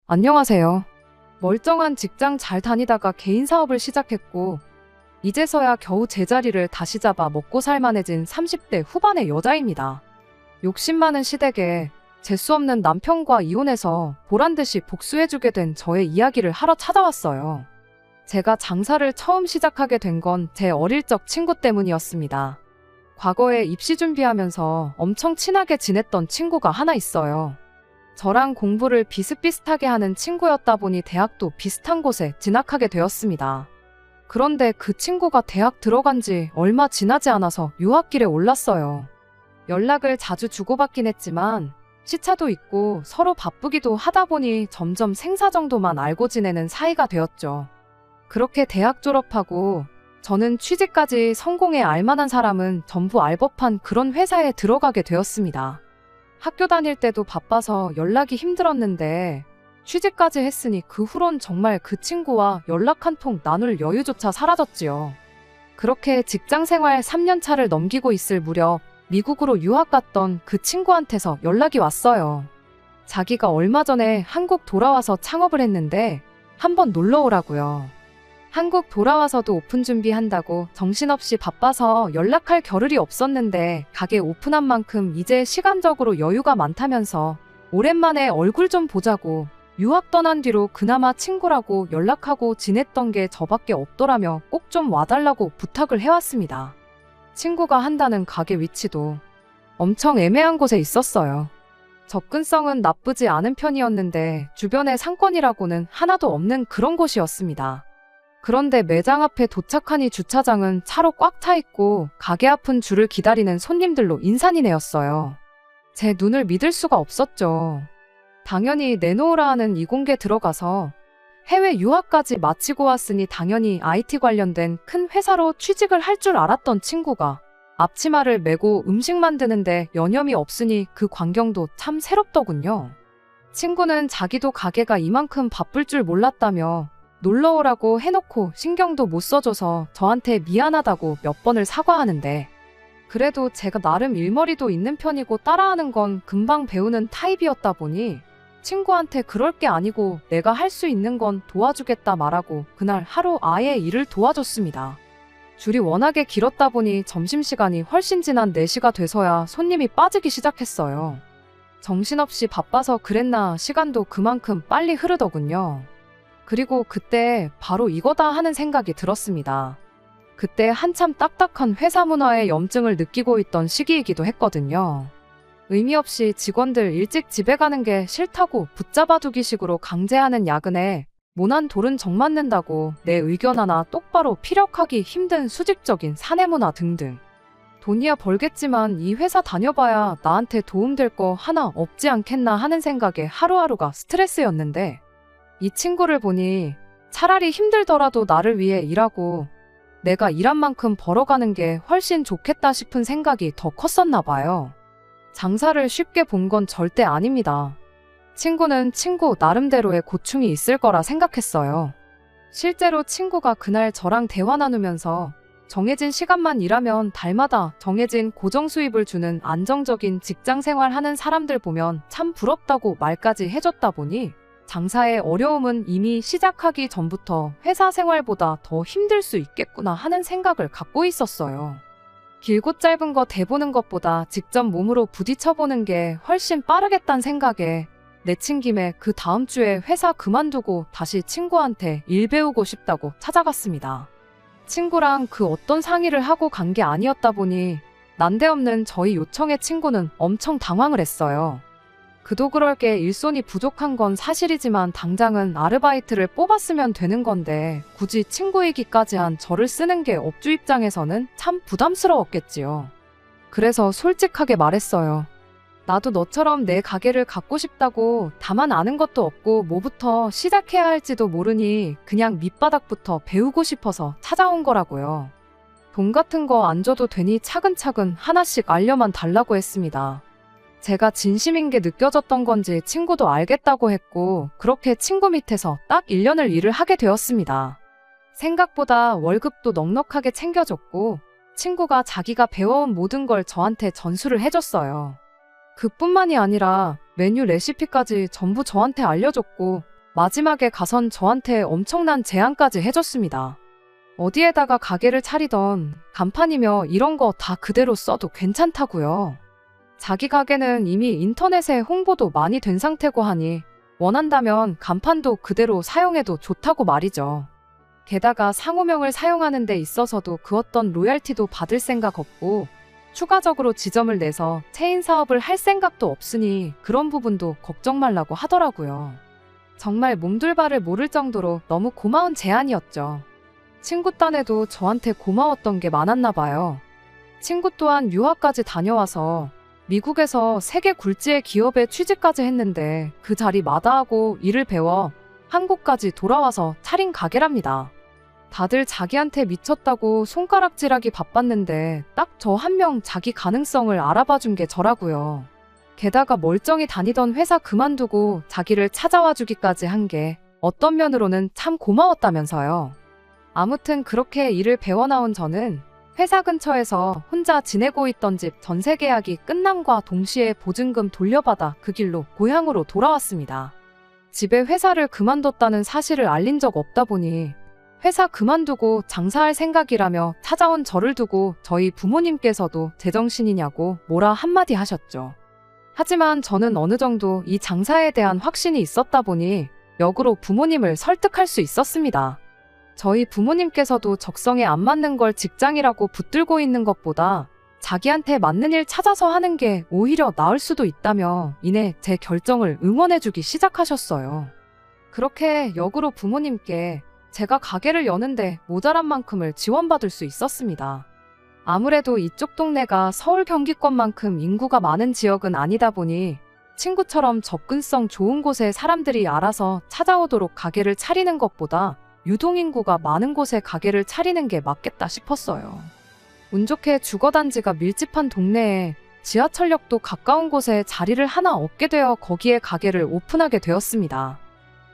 안녕하세요. 멀쩡한 직장 잘 다니다가 개인 사업을 시작했고, 이제서야 겨우 제자리를 다시 잡아 먹고 살만해진 30대 후반의 여자입니다. 욕심 많은 시댁에 재수 없는 남편과 이혼해서 보란듯이 복수해주게 된 저의 이야기를 하러 찾아왔어요. 제가 장사를 처음 시작하게 된 건 제 어릴 적 친구 때문이었습니다. 과거에 입시 준비하면서 엄청 친하게 지냈던 친구가 하나 있어요. 저랑 공부를 비슷비슷하게 하는 친구였다 보니 대학도 비슷한 곳에 진학하게 되었습니다. 그런데 그 친구가 대학 들어간 지 얼마 지나지 않아서 유학길에 올랐어요. 연락을 자주 주고받긴 했지만 시차도 있고 서로 바쁘기도 하다 보니 점점 생사 정도만 알고 지내는 사이가 되었죠. 그렇게 대학 졸업하고 저는 취직까지 성공에 알만한 사람은 전부 알 법한 그런 회사에 들어가게 되었습니다. 학교 다닐 때도 바빠서 연락이 힘들었는데 취직까지 했으니 그 후론 정말 그 친구와 연락 한 통 나눌 여유조차 사라졌지요. 그렇게 직장 생활 3년 차를 넘기고 있을 무렵 미국으로 유학 갔던 그 친구한테서 연락이 왔어요. 자기가 얼마 전에 한국 돌아와서 창업을 했는데 한번 놀러 오라고요. 한국 돌아와서도 오픈 준비한다고 정신없이 바빠서 연락할 겨를이 없었는데 가게 오픈한 만큼 이제 시간적으로 여유가 많다면서 오랜만에 얼굴 좀 보자고 유학 떠난 뒤로 그나마 친구라고 연락하고 지냈던 게 저밖에 없더라며 꼭 좀 와달라고 부탁을 해왔습니다. 친구가 한다는 가게 위치도 엄청 애매한 곳에 있었어요. 접근성은 나쁘지 않은 편이었는데 주변에 상권이라고는 하나도 없는 그런 곳이었습니다. 그런데 매장 앞에 도착하니 주차장은 차로 꽉 차 있고 가게 앞은 줄을 기다리는 손님들로 인산이네였어요. 제 눈을 믿을 수가 없었죠. 당연히 내놓으라 하는 이공계 들어가서 해외 유학까지 마치고 왔으니 당연히 IT 관련된 큰 회사로 취직을 할 줄 알았던 친구가 앞치마를 메고 음식 만드는데 여념이 없으니 그 광경도 참 새롭더군요. 친구는 자기도 가게가 이만큼 바쁠 줄 몰랐다며 놀러 오라고 해놓고 신경도 못 써줘서 저한테 미안하다고 몇 번을 사과하는데 그래도 제가 나름 일머리도 있는 편이고 따라하는 건 금방 배우는 타입이었다 보니 친구한테 그럴 게 아니고 내가 할 수 있는 건 도와주겠다 말하고 그날 하루 아예 일을 도와줬습니다. 줄이 워낙에 길었다 보니 점심시간이 훨씬 지난 4시가 돼서야 손님이 빠지기 시작했어요. 정신없이 바빠서 그랬나 시간도 그만큼 빨리 흐르더군요. 그리고 그때 바로 이거다 하는 생각이 들었습니다. 그때 한참 딱딱한 회사 문화에 염증을 느끼고 있던 시기이기도 했거든요. 의미 없이 직원들 일찍 집에 가는 게 싫다고 붙잡아두기식으로 강제하는 야근에 모난 돌은 정 맞는다고 내 의견 하나 똑바로 피력하기 힘든 수직적인 사내 문화 등등. 돈이야 벌겠지만 이 회사 다녀봐야 나한테 도움될 거 하나 없지 않겠나 하는 생각에 하루하루가 스트레스였는데 이 친구를 보니 차라리 힘들더라도 나를 위해 일하고 내가 일한 만큼 벌어가는 게 훨씬 좋겠다 싶은 생각이 더 컸었나 봐요. 장사를 쉽게 본 건 절대 아닙니다. 친구는 친구 나름대로의 고충이 있을 거라 생각했어요. 실제로 친구가 그날 저랑 대화 나누면서 정해진 시간만 일하면 달마다 정해진 고정 수입을 주는 안정적인 직장 생활하는 사람들 보면 참 부럽다고 말까지 해줬다 보니 장사의 어려움은 이미 시작하기 전부터 회사 생활보다 더 힘들 수 있겠구나 하는 생각을 갖고 있었어요. 길고 짧은 거 대보는 것보다 직접 몸으로 부딪혀보는 게 훨씬 빠르겠다는 생각에 내친 김에 그 다음 주에 회사 그만두고 다시 친구한테 일 배우고 싶다고 찾아갔습니다. 친구랑 그 어떤 상의를 하고 간 게 아니었다 보니 난데없는 저희 요청에 친구는 엄청 당황을 했어요. 그도 그럴 게 일손이 부족한 건 사실이지만 당장은 아르바이트를 뽑았으면 되는 건데 굳이 친구 얘기까지 한 저를 쓰는 게 업주 입장에서는 참 부담스러웠겠지요. 그래서 솔직하게 말했어요. 나도 너처럼 내 가게를 갖고 싶다고 다만 아는 것도 없고 뭐부터 시작해야 할지도 모르니 그냥 밑바닥부터 배우고 싶어서 찾아온 거라고요. 돈 같은 거 안 줘도 되니 차근차근 하나씩 알려만 달라고 했습니다. 제가 진심인 게 느껴졌던 건지 친구도 알겠다고 했고 그렇게 친구 밑에서 딱 1년을 일을 하게 되었습니다. 생각보다 월급도 넉넉하게 챙겨줬고 친구가 자기가 배워온 모든 걸 저한테 전수를 해줬어요. 그뿐만이 아니라 메뉴 레시피까지 전부 저한테 알려줬고 마지막에 가선 저한테 엄청난 제안까지 해줬습니다. 어디에다가 가게를 차리던 간판이며 이런 거 다 그대로 써도 괜찮다고요. 자기 가게는 이미 인터넷에 홍보도 많이 된 상태고 하니 원한다면 간판도 그대로 사용해도 좋다고 말이죠. 게다가 상호명을 사용하는 데 있어서도 그 어떤 로얄티도 받을 생각 없고 추가적으로 지점을 내서 체인 사업을 할 생각도 없으니 그런 부분도 걱정 말라고 하더라고요. 정말 몸둘바를 모를 정도로 너무 고마운 제안이었죠. 친구 딴에도 저한테 고마웠던 게 많았나 봐요. 친구 또한 유학까지 다녀와서 미국에서 세계 굴지의 기업에 취직까지 했는데 그 자리 마다하고 일을 배워 한국까지 돌아와서 차린 가게랍니다. 다들 자기한테 미쳤다고 손가락질하기 바빴는데 딱 저 한 명 자기 가능성을 알아봐 준 게 저라고요. 게다가 멀쩡히 다니던 회사 그만두고 자기를 찾아와 주기까지 한 게 어떤 면으로는 참 고마웠다면서요. 아무튼 그렇게 일을 배워나온 저는 회사 근처에서 혼자 지내고 있던 집 전세 계약이 끝남과 동시에 보증금 돌려받아 그 길로 고향으로 돌아왔습니다. 집에 회사를 그만뒀다는 사실을 알린 적 없다 보니 회사 그만두고 장사할 생각이라며 찾아온 저를 두고 저희 부모님께서도 제정신이냐고 뭐라 한마디 하셨죠. 하지만 저는 어느 정도 이 장사에 대한 확신이 있었다 보니 역으로 부모님을 설득할 수 있었습니다. 저희 부모님께서도 적성에 안 맞는 걸 직장이라고 붙들고 있는 것보다 자기한테 맞는 일 찾아서 하는 게 오히려 나을 수도 있다며 이내 제 결정을 응원해주기 시작하셨어요. 그렇게 역으로 부모님께 제가 가게를 여는데 모자란 만큼을 지원받을 수 있었습니다. 아무래도 이쪽 동네가 서울 경기권만큼 인구가 많은 지역은 아니다 보니 친구처럼 접근성 좋은 곳에 사람들이 알아서 찾아오도록 가게를 차리는 것보다 유동인구가 많은 곳에 가게를 차리는 게 맞겠다 싶었어요. 운 좋게 주거단지가 밀집한 동네에 지하철역도 가까운 곳에 자리를 하나 얻게 되어 거기에 가게를 오픈하게 되었습니다.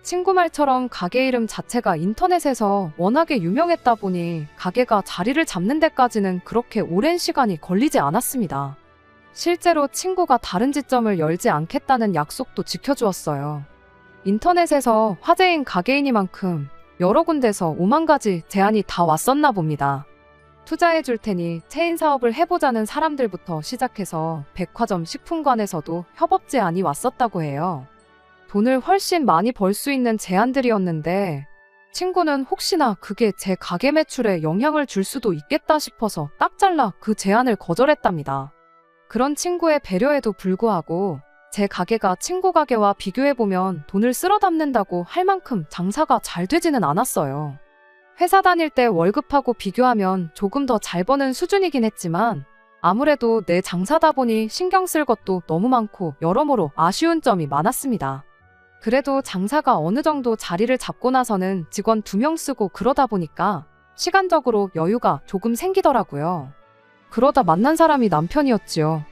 친구 말처럼 가게 이름 자체가 인터넷에서 워낙에 유명했다 보니 가게가 자리를 잡는 데까지는 그렇게 오랜 시간이 걸리지 않았습니다. 실제로 친구가 다른 지점을 열지 않겠다는 약속도 지켜주었어요. 인터넷에서 화제인 가게이니만큼 여러 군데서 5만 가지 제안이 다 왔었나 봅니다. 투자해 줄 테니 체인 사업을 해보자는 사람들부터 시작해서 백화점 식품관에서도 협업 제안이 왔었다고 해요. 돈을 훨씬 많이 벌 수 있는 제안들이었는데 친구는 혹시나 그게 제 가게 매출에 영향을 줄 수도 있겠다 싶어서 딱 잘라 그 제안을 거절했답니다. 그런 친구의 배려에도 불구하고 제 가게가 친구 가게와 비교해보면 돈을 쓸어 담는다고 할 만큼 장사가 잘 되지는 않았어요. 회사 다닐 때 월급하고 비교하면 조금 더 잘 버는 수준이긴 했지만 아무래도 내 장사다 보니 신경 쓸 것도 너무 많고 여러모로 아쉬운 점이 많았습니다. 그래도 장사가 어느 정도 자리를 잡고 나서는 직원 2명 쓰고 그러다 보니까 시간적으로 여유가 조금 생기더라고요. 그러다 만난 사람이 남편이었지요.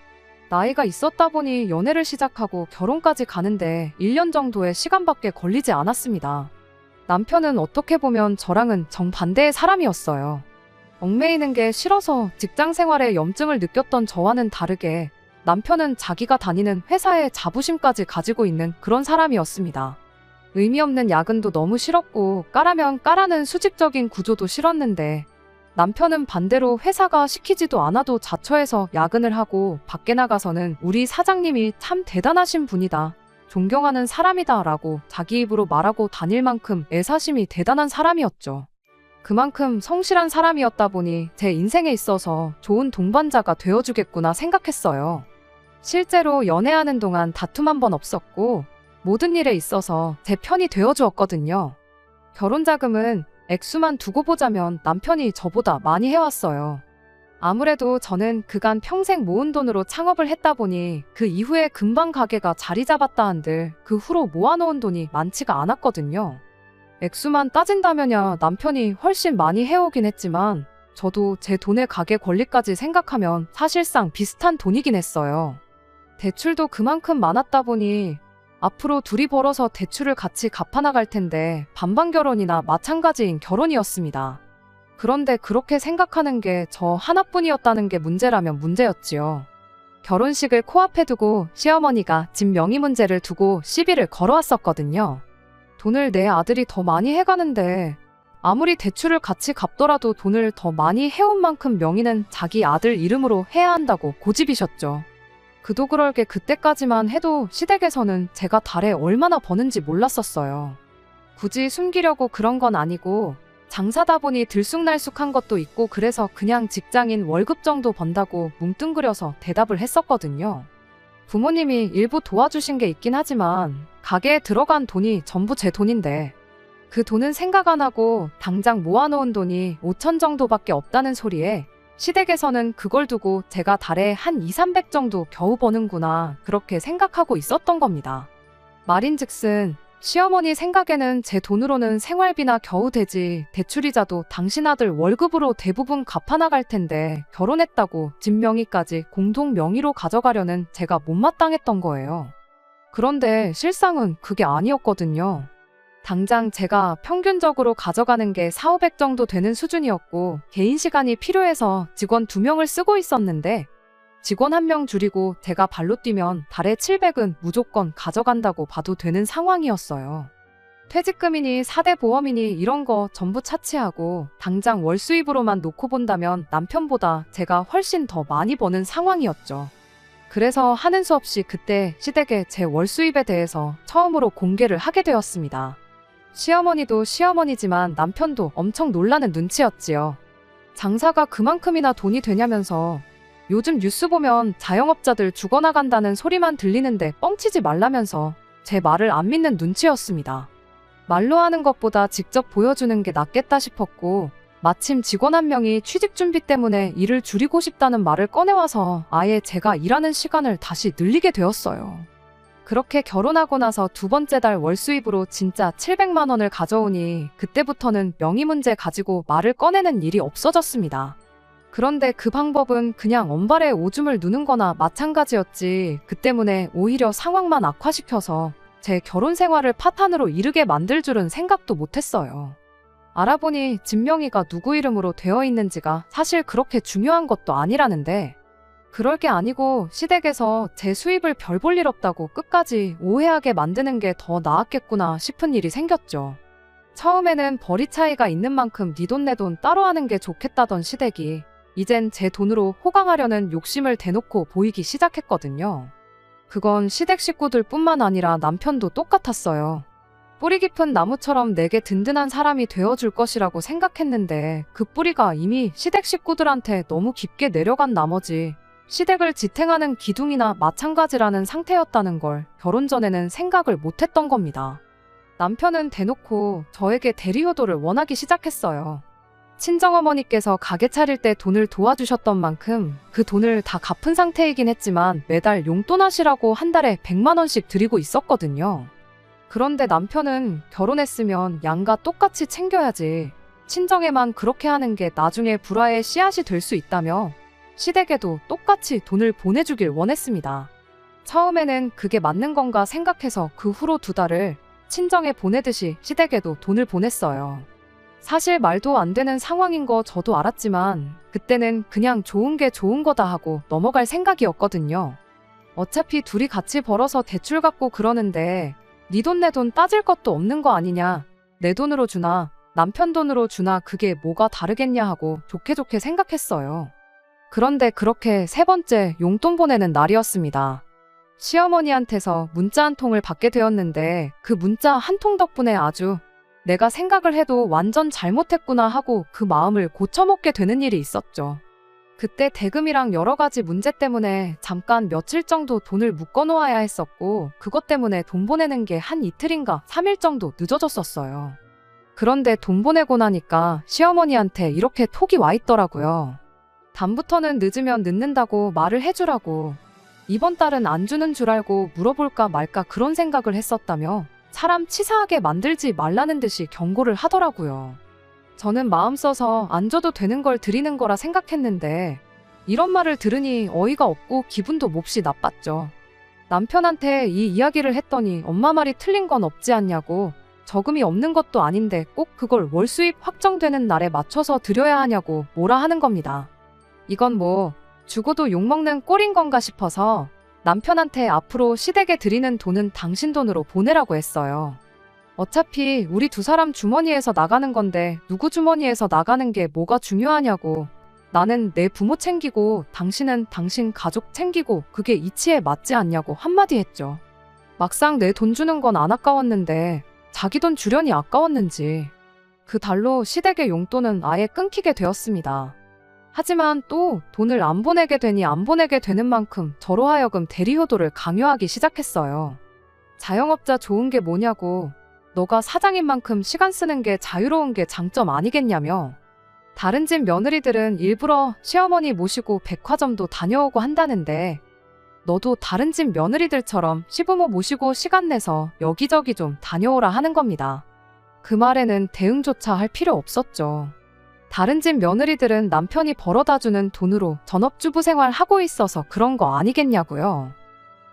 나이가 있었다 보니 연애를 시작하고 결혼까지 가는데 1년 정도의 시간밖에 걸리지 않았습니다. 남편은 어떻게 보면 저랑은 정반대의 사람이었어요. 얽매이는 게 싫어서 직장 생활에 염증을 느꼈던 저와는 다르게 남편은 자기가 다니는 회사에 자부심까지 가지고 있는 그런 사람이었습니다. 의미 없는 야근도 너무 싫었고 까라면 까라는 수직적인 구조도 싫었는데 남편은 반대로 회사가 시키지도 않아도 자처해서 야근을 하고 밖에 나가서는 우리 사장님이 참 대단하신 분이다, 존경하는 사람이다 라고 자기 입으로 말하고 다닐 만큼 애사심이 대단한 사람이었죠. 그만큼 성실한 사람이었다 보니 제 인생에 있어서 좋은 동반자가 되어주겠구나 생각했어요. 실제로 연애하는 동안 다툼 한 번 없었고 모든 일에 있어서 제 편이 되어주었거든요. 결혼 자금은 액수만 두고 보자면 남편이 저보다 많이 해왔어요. 아무래도 저는 그간 평생 모은 돈으로 창업을 했다 보니 그 이후에 금방 가게가 자리 잡았다 한들 그 후로 모아놓은 돈이 많지가 않았거든요. 액수만 따진다면야 남편이 훨씬 많이 해오긴 했지만 저도 제 돈의 가게 권리까지 생각하면 사실상 비슷한 돈이긴 했어요. 대출도 그만큼 많았다 보니 앞으로 둘이 벌어서 대출을 같이 갚아나갈 텐데 반반 결혼이나 마찬가지인 결혼이었습니다. 그런데 그렇게 생각하는 게 저 하나뿐이었다는 게 문제라면 문제였지요. 결혼식을 코앞에 두고 시어머니가 집 명의 문제를 두고 시비를 걸어왔었거든요. 돈을 내 아들이 더 많이 해가는데 아무리 대출을 같이 갚더라도 돈을 더 많이 해온 만큼 명의는 자기 아들 이름으로 해야 한다고 고집이셨죠. 그도 그럴 게 그때까지만 해도 시댁에서는 제가 달에 얼마나 버는지 몰랐었어요. 굳이 숨기려고 그런 건 아니고 장사다 보니 들쑥날쑥한 것도 있고 그래서 그냥 직장인 월급 정도 번다고 뭉뚱그려서 대답을 했었거든요. 부모님이 일부 도와주신 게 있긴 하지만 가게에 들어간 돈이 전부 제 돈인데 그 돈은 생각 안 하고 당장 모아놓은 돈이 5천 정도밖에 없다는 소리에 시댁에서는 그걸 두고 제가 달에 한 200~300 정도 겨우 버는구나 그렇게 생각하고 있었던 겁니다. 말인즉슨 시어머니 생각에는 제 돈으로는 생활비나 겨우 되지 대출이자도 당신 아들 월급으로 대부분 갚아나갈 텐데 결혼했다고 집 명의까지 공동 명의로 가져가려는 제가 못마땅했던 거예요. 그런데 실상은 그게 아니었거든요. 당장 제가 평균적으로 가져가는 게 400~500 정도 되는 수준이었고 개인 시간이 필요해서 직원 2명을 쓰고 있었는데 직원 1명 줄이고 제가 발로 뛰면 달에 700은 무조건 가져간다고 봐도 되는 상황이었어요. 퇴직금이니 4대 보험이니 이런 거 전부 차치하고 당장 월 수입으로만 놓고 본다면 남편보다 제가 훨씬 더 많이 버는 상황이었죠. 그래서 하는 수 없이 그때 시댁에 제 월 수입에 대해서 처음으로 공개를 하게 되었습니다. 시어머니도 시어머니지만 남편도 엄청 놀라는 눈치였지요. 장사가 그만큼이나 돈이 되냐면서 요즘 뉴스 보면 자영업자들 죽어나간다는 소리만 들리는데 뻥치지 말라면서 제 말을 안 믿는 눈치였습니다. 말로 하는 것보다 직접 보여주는 게 낫겠다 싶었고 마침 직원 1명이 취직 준비 때문에 일을 줄이고 싶다는 말을 꺼내와서 아예 제가 일하는 시간을 다시 늘리게 되었어요. 그렇게 결혼하고 나서 2번째 달 월 수입으로 진짜 700만 원을 가져오니 그때부터는 명의 문제 가지고 말을 꺼내는 일이 없어졌습니다. 그런데 그 방법은 그냥 언발에 오줌을 누는 거나 마찬가지였지 그 때문에 오히려 상황만 악화시켜서 제 결혼 생활을 파탄으로 이르게 만들 줄은 생각도 못했어요. 알아보니 집 명의가 누구 이름으로 되어 있는지가 사실 그렇게 중요한 것도 아니라는데 그럴 게 아니고 시댁에서 제 수입을 별 볼 일 없다고 끝까지 오해하게 만드는 게 더 나았겠구나 싶은 일이 생겼죠. 처음에는 벌이 차이가 있는 만큼 네 돈 내 돈 따로 하는 게 좋겠다던 시댁이 이젠 제 돈으로 호강하려는 욕심을 대놓고 보이기 시작했거든요. 그건 시댁 식구들 뿐만 아니라 남편도 똑같았어요. 뿌리 깊은 나무처럼 내게 든든한 사람이 되어줄 것이라고 생각했는데 그 뿌리가 이미 시댁 식구들한테 너무 깊게 내려간 나머지 시댁을 지탱하는 기둥이나 마찬가지라는 상태였다는 걸 결혼 전에는 생각을 못했던 겁니다. 남편은 대놓고 저에게 대리효도를 원하기 시작했어요. 친정어머니께서 가게 차릴 때 돈을 도와주셨던 만큼 그 돈을 다 갚은 상태이긴 했지만 매달 용돈하시라고 한 달에 100만 원씩 드리고 있었거든요. 그런데 남편은 결혼했으면 양가 똑같이 챙겨야지. 친정에만 그렇게 하는 게 나중에 불화의 씨앗이 될 수 있다며 시댁에도 똑같이 돈을 보내주길 원했습니다. 처음에는 그게 맞는 건가 생각해서 그 후로 2달을 친정에 보내듯이 시댁에도 돈을 보냈어요. 사실 말도 안 되는 상황인 거 저도 알았지만 그때는 그냥 좋은 게 좋은 거다 하고 넘어갈 생각이었거든요. 어차피 둘이 같이 벌어서 대출 갚고 그러는데 네 돈 내 돈 따질 것도 없는 거 아니냐. 내 돈으로 주나 남편 돈으로 주나 그게 뭐가 다르겠냐 하고 좋게 좋게 생각했어요. 그런데 그렇게 3번째 용돈 보내는 날이었습니다. 시어머니한테서 문자 한 통을 받게 되었는데 그 문자 한 통 덕분에 아주 내가 생각을 해도 완전 잘못했구나 하고 그 마음을 고쳐먹게 되는 일이 있었죠. 그때 대금이랑 여러 가지 문제 때문에 잠깐 며칠 정도 돈을 묶어놓아야 했었고 그것 때문에 돈 보내는 게 한 이틀인가 3일 정도 늦어졌었어요. 그런데 돈 보내고 나니까 시어머니한테 이렇게 톡이 와 있더라고요. 다음부터는 늦으면 늦는다고 말을 해주라고. 이번 달은 안 주는 줄 알고 물어볼까 말까 그런 생각을 했었다며 사람 치사하게 만들지 말라는 듯이 경고를 하더라고요. 저는 마음 써서 안 줘도 되는 걸 드리는 거라 생각했는데 이런 말을 들으니 어이가 없고 기분도 몹시 나빴죠. 남편한테 이 이야기를 했더니 엄마 말이 틀린 건 없지 않냐고 저금이 없는 것도 아닌데 꼭 그걸 월 수입 확정되는 날에 맞춰서 드려야 하냐고 뭐라 하는 겁니다. 이건 뭐 죽어도 욕먹는 꼴인 건가 싶어서 남편한테 앞으로 시댁에 드리는 돈은 당신 돈으로 보내라고 했어요. 어차피 우리 두 사람 주머니에서 나가는 건데 누구 주머니에서 나가는 게 뭐가 중요하냐고. 나는 내 부모 챙기고 당신은 당신 가족 챙기고 그게 이치에 맞지 않냐고 한마디 했죠. 막상 내 돈 주는 건 안 아까웠는데 자기 돈 주려니 아까웠는지 그 달로 시댁의 용돈은 아예 끊기게 되었습니다. 하지만 또 돈을 안 보내게 되니 안 보내게 되는 만큼 저로 하여금 대리효도를 강요하기 시작했어요. 자영업자 좋은 게 뭐냐고. 너가 사장인 만큼 시간 쓰는 게 자유로운 게 장점 아니겠냐며. 다른 집 며느리들은 일부러 시어머니 모시고 백화점도 다녀오고 한다는데 너도 다른 집 며느리들처럼 시부모 모시고 시간 내서 여기저기 좀 다녀오라 하는 겁니다. 그 말에는 대응조차 할 필요 없었죠. 다른 집 며느리들은 남편이 벌어다주는 돈으로 전업주부 생활 하고 있어서 그런 거 아니겠냐고요.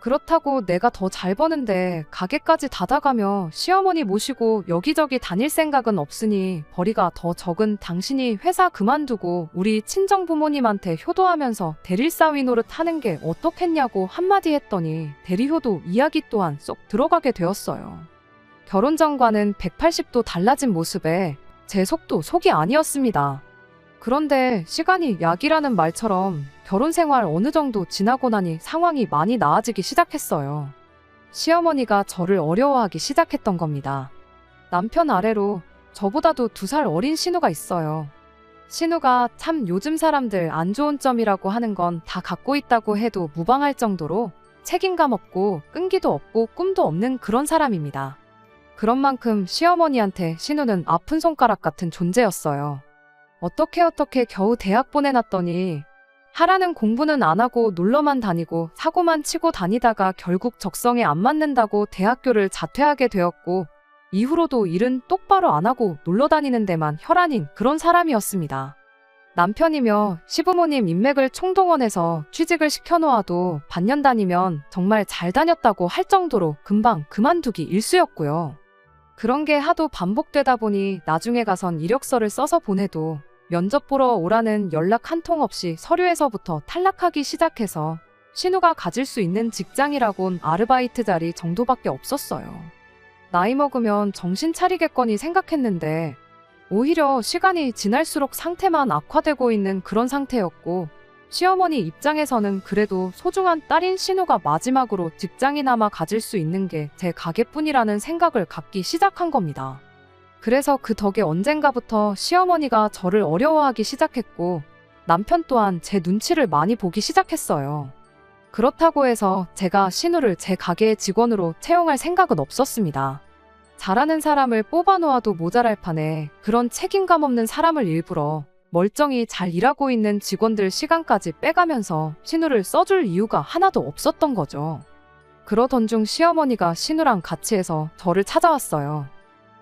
그렇다고 내가 더 잘 버는데 가게까지 닫아가며 시어머니 모시고 여기저기 다닐 생각은 없으니 벌이가 더 적은 당신이 회사 그만두고 우리 친정부모님한테 효도하면서 대릴사위 노릇 하는 게 어떻겠냐고 한마디 했더니 대리효도 이야기 또한 쏙 들어가게 되었어요. 결혼 전과는 180도 달라진 모습에 제 속도 속이 아니었습니다. 그런데 시간이 약이라는 말처럼 결혼 생활 어느 정도 지나고 나니 상황이 많이 나아지기 시작했어요. 시어머니가 저를 어려워하기 시작했던 겁니다. 남편 아래로 저보다도 2살 어린 신우가 있어요. 신우가 참 요즘 사람들 안 좋은 점이라고 하는 건 다 갖고 있다고 해도 무방할 정도로 책임감 없고 끈기도 없고 꿈도 없는 그런 사람입니다. 그런 만큼 시어머니한테 신우는 아픈 손가락 같은 존재였어요. 어떻게 겨우 대학 보내놨더니 하라는 공부는 안 하고 놀러만 다니고 사고만 치고 다니다가 결국 적성에 안 맞는다고 대학교를 자퇴하게 되었고 이후로도 일은 똑바로 안 하고 놀러 다니는 데만 혈안인 그런 사람이었습니다. 남편이며 시부모님 인맥을 총동원해서 취직을 시켜놓아도 반년 다니면 정말 잘 다녔다고 할 정도로 금방 그만두기 일쑤였고요. 그런 게 하도 반복되다 보니 나중에 가선 이력서를 써서 보내도 면접 보러 오라는 연락 한 통 없이 서류에서부터 탈락하기 시작해서 신우가 가질 수 있는 직장이라곤 아르바이트 자리 정도밖에 없었어요. 나이 먹으면 정신 차리겠거니 생각했는데 오히려 시간이 지날수록 상태만 악화되고 있는 그런 상태였고 시어머니 입장에서는 그래도 소중한 딸인 신우가 마지막으로 직장이나마 가질 수 있는 게 제 가게뿐이라는 생각을 갖기 시작한 겁니다. 그래서 그 덕에 언젠가부터 시어머니가 저를 어려워하기 시작했고 남편 또한 제 눈치를 많이 보기 시작했어요. 그렇다고 해서 제가 신우를 제 가게의 직원으로 채용할 생각은 없었습니다. 잘하는 사람을 뽑아놓아도 모자랄 판에 그런 책임감 없는 사람을 일부러 멀쩡히 잘 일하고 있는 직원들 시간까지 빼가면서 신우를 써줄 이유가 하나도 없었던 거죠. 그러던 중 시어머니가 신우랑 같이 해서 저를 찾아왔어요.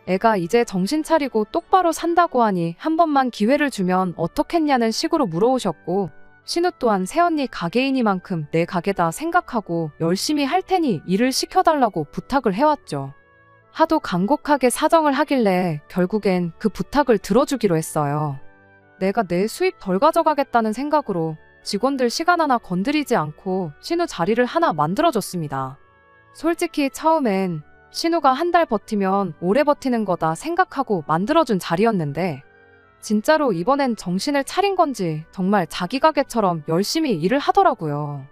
애가 이제 정신 차리고 똑바로 산다고 하니 한 번만 기회를 주면 어떻겠냐는 식으로 물어오셨고 신우 또한 새언니 가게이니만큼 내 가게다 생각하고 열심히 할 테니 일을 시켜달라고 부탁을 해왔죠. 하도 간곡하게 사정을 하길래 결국엔 그 부탁을 들어주기로 했어요. 내가 내 수입 덜 가져가겠다는 생각으로 직원들 시간 하나 건드리지 않고 신우 자리를 하나 만들어줬습니다. 솔직히 처음엔 신우가 한 달 버티면 오래 버티는 거다 생각하고 만들어준 자리였는데 진짜로 이번엔 정신을 차린 건지 정말 자기 가게처럼 열심히 일을 하더라고요.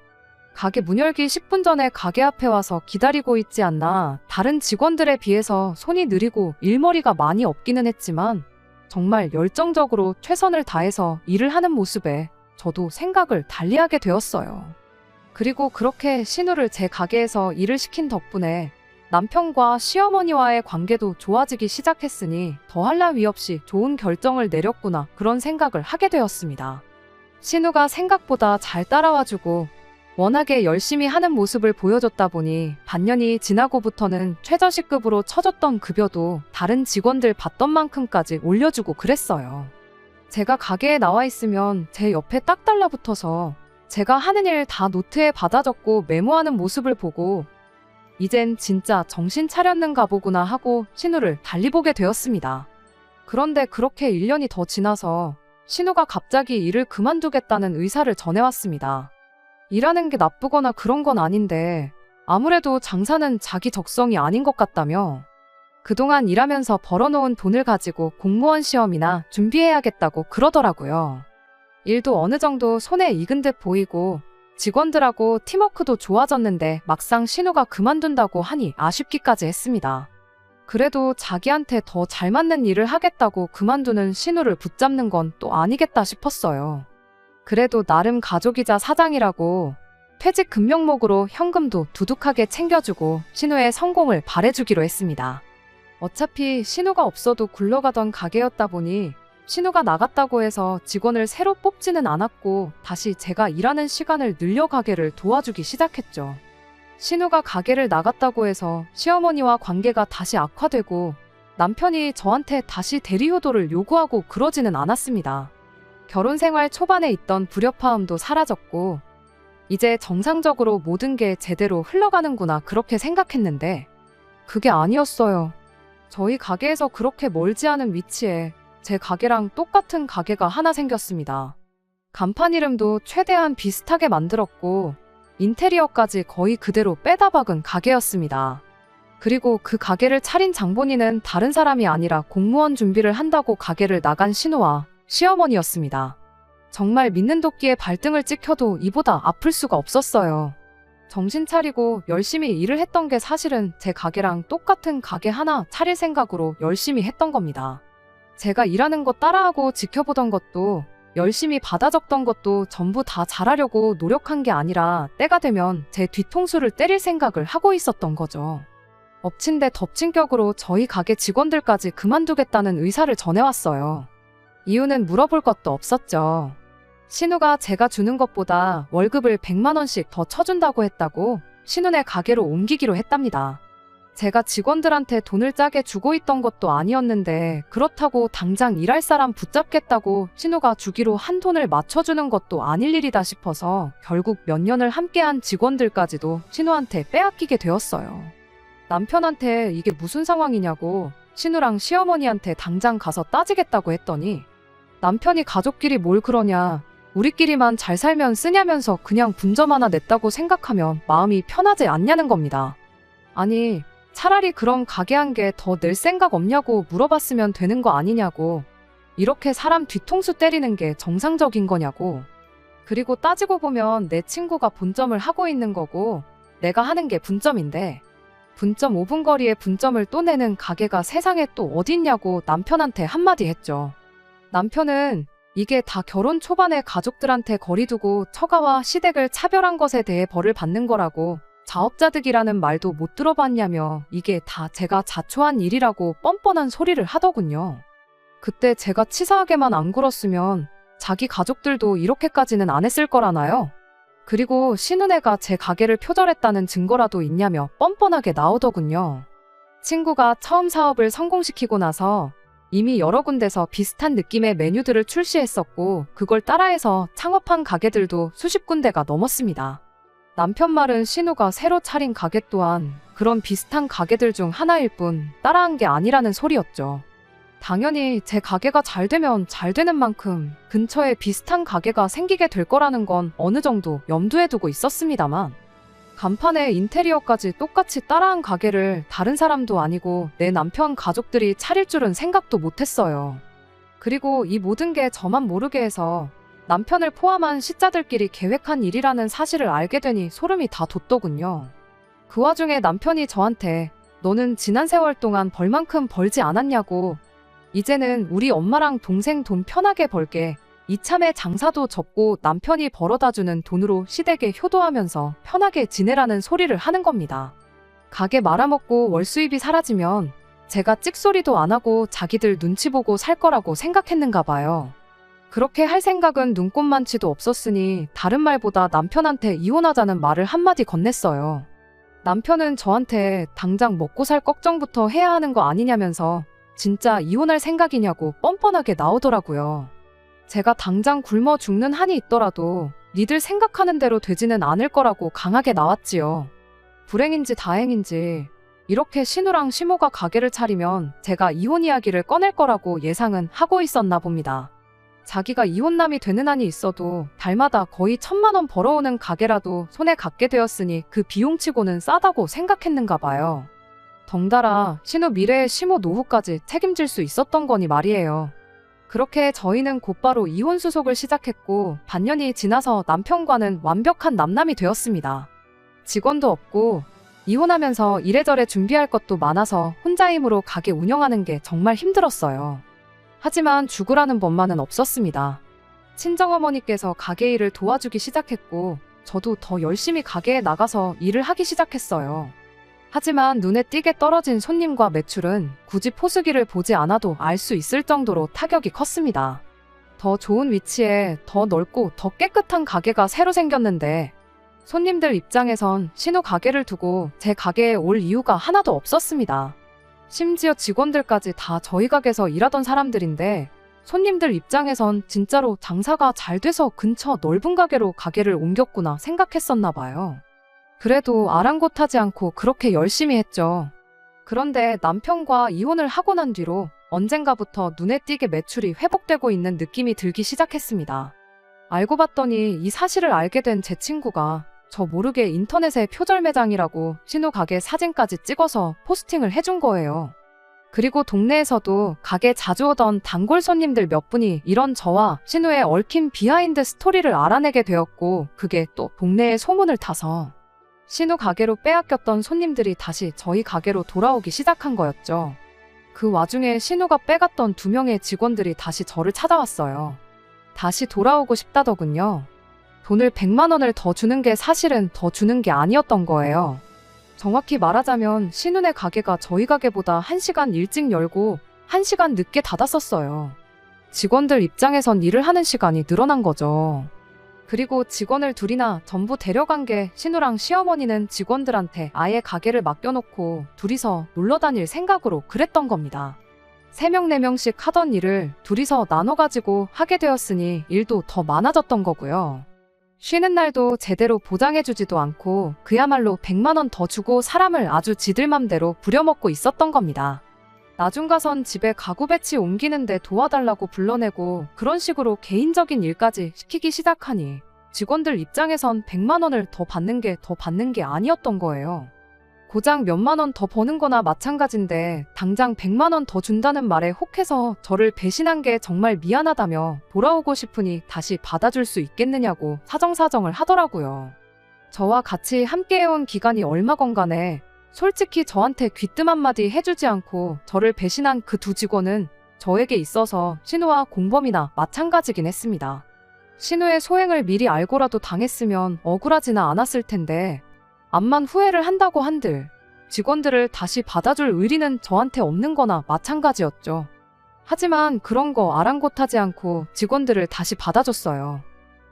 가게 문 열기 10분 전에 가게 앞에 와서 기다리고 있지 않나. 다른 직원들에 비해서 손이 느리고 일머리가 많이 없기는 했지만 정말 열정적으로 최선을 다해서 일을 하는 모습에 저도 생각을 달리하게 되었어요. 그리고 그렇게 신우를 제 가게에서 일을 시킨 덕분에 남편과 시어머니와의 관계도 좋아지기 시작했으니 더할 나위 없이 좋은 결정을 내렸구나 그런 생각을 하게 되었습니다. 신우가 생각보다 잘 따라와주고 워낙에 열심히 하는 모습을 보여줬다 보니 반년이 지나고부터는 최저시급으로 쳐줬던 급여도 다른 직원들 받던 만큼까지 올려주고 그랬어요. 제가 가게에 나와 있으면 제 옆에 딱 달라붙어서 제가 하는 일 다 노트에 받아 적고 메모하는 모습을 보고 이젠 진짜 정신 차렸는가 보구나 하고 신우를 달리 보게 되었습니다. 그런데 그렇게 1년이 더 지나서 신우가 갑자기 일을 그만두겠다는 의사를 전해왔습니다. 일하는 게 나쁘거나 그런 건 아닌데 아무래도 장사는 자기 적성이 아닌 것 같다며 그동안 일하면서 벌어놓은 돈을 가지고 공무원 시험이나 준비해야겠다고 그러더라고요. 일도 어느 정도 손에 익은 듯 보이고 직원들하고 팀워크도 좋아졌는데 막상 신우가 그만둔다고 하니 아쉽기까지 했습니다. 그래도 자기한테 더 잘 맞는 일을 하겠다고 그만두는 신우를 붙잡는 건 또 아니겠다 싶었어요. 그래도 나름 가족이자 사장이라고 퇴직 금명목으로 현금도 두둑하게 챙겨주고 신우의 성공을 바래주기로 했습니다. 어차피 신우가 없어도 굴러가던 가게였다 보니 신우가 나갔다고 해서 직원을 새로 뽑지는 않았고 다시 제가 일하는 시간을 늘려 가게를 도와주기 시작했죠. 신우가 가게를 나갔다고 해서 시어머니와 관계가 다시 악화되고 남편이 저한테 다시 대리효도를 요구하고 그러지는 않았습니다. 결혼 생활 초반에 있던 불협화음도 사라졌고 이제 정상적으로 모든 게 제대로 흘러가는구나 그렇게 생각했는데 그게 아니었어요. 저희 가게에서 그렇게 멀지 않은 위치에 제 가게랑 똑같은 가게가 하나 생겼습니다. 간판 이름도 최대한 비슷하게 만들었고 인테리어까지 거의 그대로 빼다 박은 가게였습니다. 그리고 그 가게를 차린 장본인은 다른 사람이 아니라 공무원 준비를 한다고 가게를 나간 신우와 시어머니였습니다. 정말 믿는 도끼에 발등을 찍혀도 이보다 아플 수가 없었어요. 정신 차리고 열심히 일을 했던 게 사실은 제 가게랑 똑같은 가게 하나 차릴 생각으로 열심히 했던 겁니다. 제가 일하는 거 따라하고 지켜보던 것도 열심히 받아 적던 것도 전부 다 잘하려고 노력한 게 아니라 때가 되면 제 뒤통수를 때릴 생각을 하고 있었던 거죠. 엎친 데 덮친 격으로 저희 가게 직원들까지 그만두겠다는 의사를 전해왔어요. 이유는 물어볼 것도 없었죠. 신우가 제가 주는 것보다 월급을 100만 원씩 더 쳐준다고 했다고 신우네 가게로 옮기기로 했답니다. 제가 직원들한테 돈을 짜게 주고 있던 것도 아니었는데 그렇다고 당장 일할 사람 붙잡겠다고 신우가 주기로 한 돈을 맞춰주는 것도 아닐 일이다 싶어서 결국 몇 년을 함께한 직원들까지도 신우한테 빼앗기게 되었어요. 남편한테 이게 무슨 상황이냐고 신우랑 시어머니한테 당장 가서 따지겠다고 했더니 남편이 가족끼리 뭘 그러냐, 우리끼리만 잘 살면 쓰냐면서 그냥 분점 하나 냈다고 생각하면 마음이 편하지 않냐는 겁니다. 아니, 차라리 그럼 가게 한 개 더 낼 생각 없냐고 물어봤으면 되는 거 아니냐고. 이렇게 사람 뒤통수 때리는 게 정상적인 거냐고. 그리고 따지고 보면 내 친구가 본점을 하고 있는 거고 내가 하는 게 분점인데 분점 5분 거리에 분점을 또 내는 가게가 세상에 또 어딨냐고 남편한테 한마디 했죠. 남편은 이게 다 결혼 초반에 가족들한테 거리두고 처가와 시댁을 차별한 것에 대해 벌을 받는 거라고 자업자득이라는 말도 못 들어봤냐며 이게 다 제가 자초한 일이라고 뻔뻔한 소리를 하더군요. 그때 제가 치사하게만 안 굴었으면 자기 가족들도 이렇게까지는 안 했을 거라나요? 그리고 신은혜가 제 가게를 표절했다는 증거라도 있냐며 뻔뻔하게 나오더군요. 친구가 처음 사업을 성공시키고 나서 이미 여러 군데서 비슷한 느낌의 메뉴들을 출시했었고 그걸 따라해서 창업한 가게들도 수십 군데가 넘었습니다. 남편 말은 신우가 새로 차린 가게 또한 그런 비슷한 가게들 중 하나일 뿐 따라한 게 아니라는 소리였죠. 당연히 제 가게가 잘 되면 잘 되는 만큼 근처에 비슷한 가게가 생기게 될 거라는 건 어느 정도 염두에 두고 있었습니다만 간판에 인테리어까지 똑같이 따라한 가게를 다른 사람도 아니고 내 남편 가족들이 차릴 줄은 생각도 못했어요. 그리고 이 모든 게 저만 모르게 해서 남편을 포함한 시자들끼리 계획한 일이라는 사실을 알게 되니 소름이 다 돋더군요. 그 와중에 남편이 저한테 너는 지난 세월 동안 벌 만큼 벌지 않았냐고 이제는 우리 엄마랑 동생 돈 편하게 벌게 이참에 장사도 접고 남편이 벌어다주는 돈으로 시댁에 효도하면서 편하게 지내라는 소리를 하는 겁니다. 가게 말아먹고 월수입이 사라지면 제가 찍소리도 안 하고 자기들 눈치 보고 살 거라고 생각했는가 봐요. 그렇게 할 생각은 눈꼽만치도 없었으니 다른 말보다 남편한테 이혼하자는 말을 한마디 건넸어요. 남편은 저한테 당장 먹고 살 걱정부터 해야 하는 거 아니냐면서 진짜 이혼할 생각이냐고 뻔뻔하게 나오더라고요. 제가 당장 굶어 죽는 한이 있더라도 니들 생각하는 대로 되지는 않을 거라고 강하게 나왔지요. 불행인지 다행인지 이렇게 신우랑 시모가 가게를 차리면 제가 이혼 이야기를 꺼낼 거라고 예상은 하고 있었나 봅니다. 자기가 이혼남이 되는 한이 있어도 달마다 거의 1,000만 원 벌어오는 가게라도 손에 갖게 되었으니 그 비용치고는 싸다고 생각했는가 봐요. 덩달아 신우 미래의 시모 노후까지 책임질 수 있었던 거니 말이에요. 그렇게 저희는 곧바로 이혼 수속을 시작했고 반년이 지나서 남편과는 완벽한 남남이 되었습니다. 직원도 없고 이혼하면서 이래저래 준비할 것도 많아서 혼자 힘으로 가게 운영하는 게 정말 힘들었어요. 하지만 죽으라는 법만은 없었습니다. 친정어머니께서 가게 일을 도와주기 시작했고 저도 더 열심히 가게에 나가서 일을 하기 시작했어요. 하지만 눈에 띄게 떨어진 손님과 매출은 굳이 포수기를 보지 않아도 알 수 있을 정도로 타격이 컸습니다. 더 좋은 위치에 더 넓고 더 깨끗한 가게가 새로 생겼는데 손님들 입장에선 신우 가게를 두고 제 가게에 올 이유가 하나도 없었습니다. 심지어 직원들까지 다 저희 가게에서 일하던 사람들인데 손님들 입장에선 진짜로 장사가 잘 돼서 근처 넓은 가게로 가게를 옮겼구나 생각했었나 봐요. 그래도 아랑곳하지 않고 그렇게 열심히 했죠. 그런데 남편과 이혼을 하고 난 뒤로 언젠가부터 눈에 띄게 매출이 회복되고 있는 느낌이 들기 시작했습니다. 알고 봤더니 이 사실을 알게 된 제 친구가 저 모르게 인터넷에 표절 매장이라고 신우 가게 사진까지 찍어서 포스팅을 해준 거예요. 그리고 동네에서도 가게 자주 오던 단골 손님들 몇 분이 이런 저와 신우의 얽힌 비하인드 스토리를 알아내게 되었고 그게 또 동네에 소문을 타서 신우 가게로 빼앗겼던 손님들이 다시 저희 가게로 돌아오기 시작한 거였죠. 그 와중에 신우가 빼갔던 2명의 직원들이 다시 저를 찾아왔어요. 다시 돌아오고 싶다더군요. 돈을 100만 원을 더 주는 게 사실은 더 주는 게 아니었던 거예요. 정확히 말하자면 신우네 가게가 저희 가게보다 1시간 일찍 열고 1시간 늦게 닫았었어요. 직원들 입장에선 일을 하는 시간이 늘어난 거죠. 그리고 직원을 둘이나 전부 데려간 게 신우랑 시어머니는 직원들한테 아예 가게를 맡겨놓고 둘이서 놀러 다닐 생각으로 그랬던 겁니다. 3명, 4명씩 하던 일을 둘이서 나눠가지고 하게 되었으니 일도 더 많아졌던 거고요. 쉬는 날도 제대로 보장해주지도 않고 그야말로 100만 원 더 주고 사람을 아주 지들 맘대로 부려먹고 있었던 겁니다. 나중 가선 집에 가구 배치 옮기는데 도와달라고 불러내고 그런 식으로 개인적인 일까지 시키기 시작하니 직원들 입장에선 100만 원을 더 받는 게 아니었던 거예요. 고작 몇만 원 더 버는 거나 마찬가지인데 당장 100만 원 더 준다는 말에 혹해서 저를 배신한 게 정말 미안하다며 돌아오고 싶으니 다시 받아줄 수 있겠느냐고 사정사정을 하더라고요. 저와 같이 함께해온 기간이 얼마건 간에 솔직히 저한테 귀뜸 한마디 해주지 않고 저를 배신한 그 2 직원은 저에게 있어서 신우와 공범이나 마찬가지긴 했습니다. 신우의 소행을 미리 알고라도 당했으면 억울하지나 않았을 텐데 암만 후회를 한다고 한들 직원들을 다시 받아줄 의리는 저한테 없는 거나 마찬가지였죠. 하지만 그런 거 아랑곳하지 않고 직원들을 다시 받아줬어요.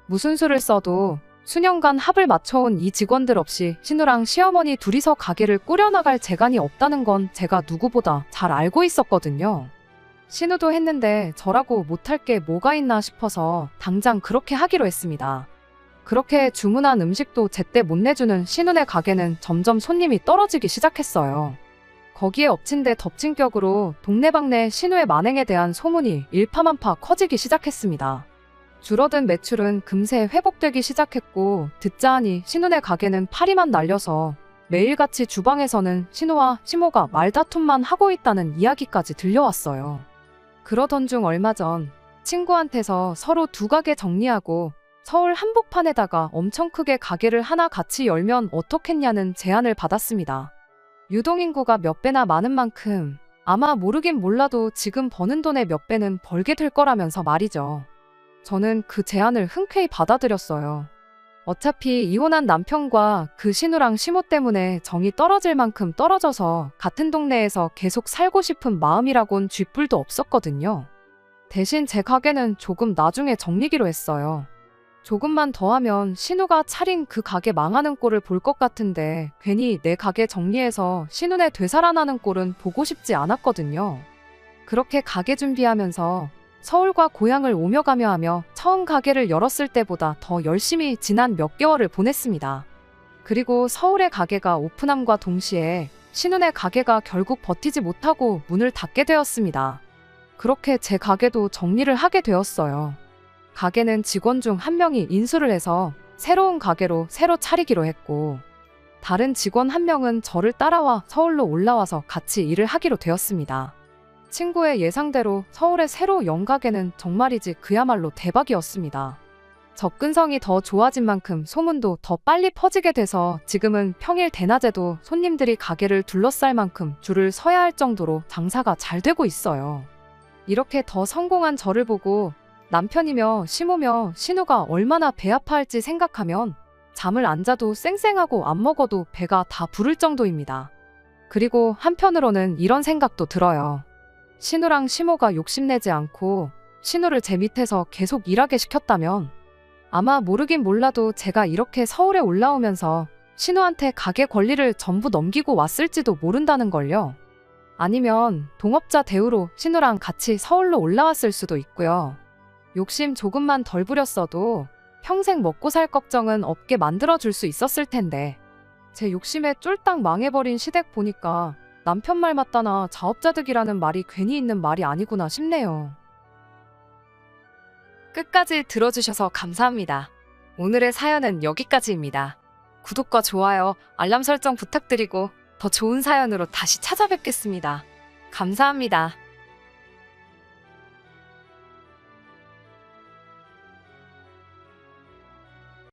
무슨 수를 써도 수년간 합을 맞춰온 이 직원들 없이 신우랑 시어머니 둘이서 가게를 꾸려나갈 재간이 없다는 건 제가 누구보다 잘 알고 있었거든요. 신우도 했는데 저라고 못할 게 뭐가 있나 싶어서 당장 그렇게 하기로 했습니다. 그렇게 주문한 음식도 제때 못 내주는 신우네 가게는 점점 손님이 떨어지기 시작했어요. 거기에 엎친 데 덮친 격으로 동네방네 신우의 만행에 대한 소문이 일파만파 커지기 시작했습니다. 줄어든 매출은 금세 회복되기 시작했고 듣자 하니 신우네 가게는 파리만 날려서 매일같이 주방에서는 신우와 시모가 말다툼만 하고 있다는 이야기까지 들려왔어요. 그러던 중 얼마 전 친구한테서 서로 2 가게 정리하고 서울 한복판에다가 엄청 크게 가게를 하나 같이 열면 어떻겠냐는 제안을 받았습니다. 유동인구가 몇 배나 많은 만큼 아마 모르긴 몰라도 지금 버는 돈의 몇 배는 벌게 될 거라면서 말이죠. 저는 그 제안을 흔쾌히 받아들였어요. 어차피 이혼한 남편과 그 신우랑 시모 때문에 정이 떨어질 만큼 떨어져서 같은 동네에서 계속 살고 싶은 마음이라곤 쥐뿔도 없었거든요. 대신 제 가게는 조금 나중에 정리기로 했어요. 조금만 더 하면 신우가 차린 그 가게 망하는 꼴을 볼 것 같은데 괜히 내 가게 정리해서 신우네 되살아나는 꼴은 보고 싶지 않았거든요. 그렇게 가게 준비하면서 서울과 고향을 오며 가며 하며 처음 가게를 열었을 때보다 더 열심히 지난 몇 개월을 보냈습니다. 그리고 서울의 가게가 오픈함과 동시에 신우네 가게가 결국 버티지 못하고 문을 닫게 되었습니다. 그렇게 제 가게도 정리를 하게 되었어요. 가게는 직원 중 1명이 인수를 해서 새로운 가게로 새로 차리기로 했고 다른 직원 한 명은 저를 따라와 서울로 올라와서 같이 일을 하기로 되었습니다. 친구의 예상대로 서울의 새로 연가게는 정말이지 그야말로 대박이었습니다. 접근성이 더 좋아진 만큼 소문도 더 빨리 퍼지게 돼서 지금은 평일 대낮에도 손님들이 가게를 둘러쌀 만큼 줄을 서야 할 정도로 장사가 잘 되고 있어요. 이렇게 더 성공한 저를 보고 남편이며 시모며 신우가 얼마나 배 아파할지 생각하면 잠을 안 자도 쌩쌩하고 안 먹어도 배가 다 부를 정도입니다. 그리고 한편으로는 이런 생각도 들어요. 신우랑 시모가 욕심내지 않고 신우를 제 밑에서 계속 일하게 시켰다면 아마 모르긴 몰라도 제가 이렇게 서울에 올라오면서 신우한테 가게 권리를 전부 넘기고 왔을지도 모른다는 걸요. 아니면 동업자 대우로 신우랑 같이 서울로 올라왔을 수도 있고요. 욕심 조금만 덜 부렸어도 평생 먹고 살 걱정은 없게 만들어줄 수 있었을 텐데 제 욕심에 쫄딱 망해버린 시댁 보니까 남편 말 맞다나 자업자득이라는 말이 괜히 있는 말이 아니구나 싶네요. 끝까지 들어주셔서 감사합니다. 오늘의 사연은 여기까지입니다. 구독과 좋아요, 알람 설정 부탁드리고 더 좋은 사연으로 다시 찾아뵙겠습니다. 감사합니다.